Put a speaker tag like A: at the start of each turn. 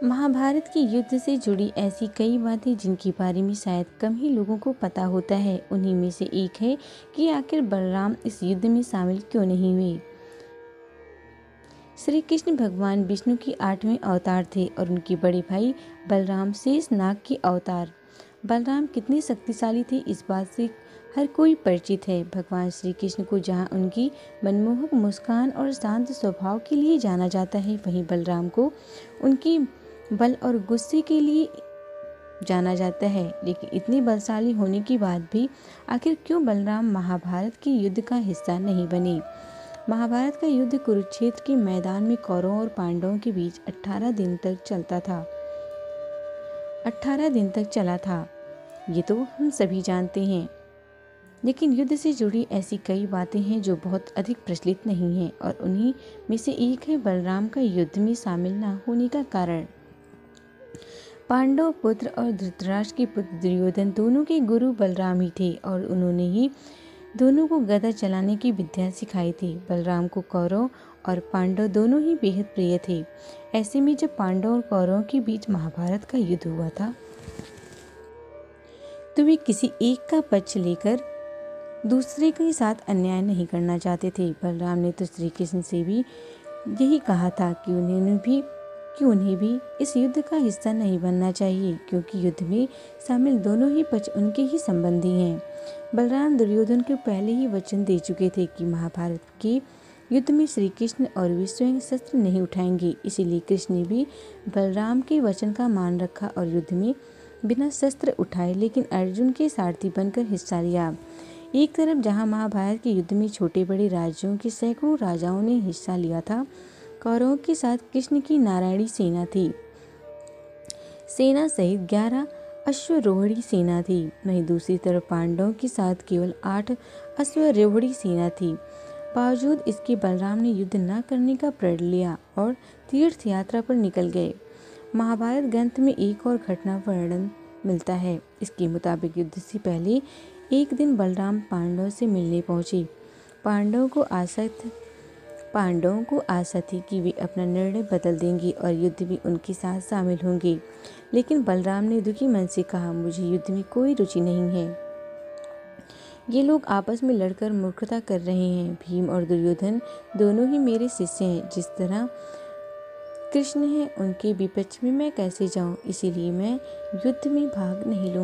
A: महाभारत के युद्ध से जुड़ी ऐसी कई बातें जिनके बारे में शायद कम ही लोगों को पता होता है। उन्हीं में से एक है कि आखिर बलराम इस युद्ध में शामिल क्यों नहीं हुए। श्री कृष्ण भगवान विष्णु की 8वें अवतार थे और उनके बड़े भाई बलराम शेष नाग के अवतार। बलराम कितने शक्तिशाली थे इस बात से हर कोई परिचित है। भगवान श्री कृष्ण को जहाँ उनकी मनमोहक मुस्कान और शांत स्वभाव के लिए जाना जाता है, वहीं बलराम को उनकी बल और गुस्से के लिए जाना जाता है। लेकिन इतने बलशाली होने के बाद भी आखिर क्यों बलराम महाभारत के युद्ध का हिस्सा नहीं बने। महाभारत का युद्ध कुरुक्षेत्र के मैदान में कौरवों और पांडवों के बीच 18 दिन तक चला था। ये तो हम सभी जानते हैं। लेकिन युद्ध से जुड़ी ऐसी कई बातें हैं जो बहुत अधिक प्रचलित नहीं हैं, और उन्हीं में से एक है बलराम का युद्ध में शामिल न होने का कारण। पांडव पुत्र और धृतराष्ट्र के पुत्र दुर्योधन दोनों के गुरु बलराम ही थे, और उन्होंने ही दोनों को गदा चलाने की विद्या सिखाई थी। बलराम को कौरव और पांडव दोनों ही बेहद प्रिय थे। ऐसे में जब पांडव और कौरवों के बीच महाभारत का युद्ध हुआ था, तो वे किसी एक का पक्ष लेकर दूसरे के साथ अन्याय नहीं करना चाहते थे। बलराम ने तो श्री कृष्ण से भी यही कहा था कि उन्हें भी इस युद्ध का हिस्सा नहीं बनना चाहिए, क्योंकि युद्ध में शामिल दोनों ही पक्ष उनके ही संबंधी हैं। बलराम दुर्योधन को पहले ही वचन दे चुके थे कि महाभारत के युद्ध में श्री कृष्ण और वे स्वयं शस्त्र नहीं उठाएंगे। इसीलिए कृष्ण ने भी बलराम के वचन का मान रखा और युद्ध में बिना शस्त्र उठाए लेकिन अर्जुन के सारथी बनकर हिस्सा लिया। एक तरफ जहां महाभारत के युद्ध में छोटे बड़े राज्यों के सैकड़ों राजाओं ने हिस्सा लिया था, कौरवों के साथ कृष्ण की नारायणी सेना थी। सेना सहित 11 अश्वरोहणी सेना थी। वहीं दूसरी तरफ पांडवों के साथ केवल 8 अश्वरोहणी सेना थी। बावजूद इसके बलराम ने युद्ध न करने का प्रण लिया और तीर्थ यात्रा पर निकल गए। महाभारत ग्रंथ में एक और घटना वर्णन मिलता है। इसके मुताबिक युद्ध से पहले एक दिन बलराम पांडवों से मिलने पहुंचे। पांडवों को आशा थी कि वे अपना निर्णय बदल देंगे और युद्ध में उनके साथ शामिल होंगे। लेकिन बलराम ने दुखी मन से कहा, मुझे युद्ध में कोई रुचि नहीं है। ये लोग आपस में लड़कर मूर्खता कर रहे हैं। भीम और दुर्योधन दोनों ही मेरे शिष्य हैं। जिस तरह कृष्ण है, उनके विपक्ष में मैं कैसे जाऊं? इसीलिए मैं युद्ध में भाग नहीं लूंगा।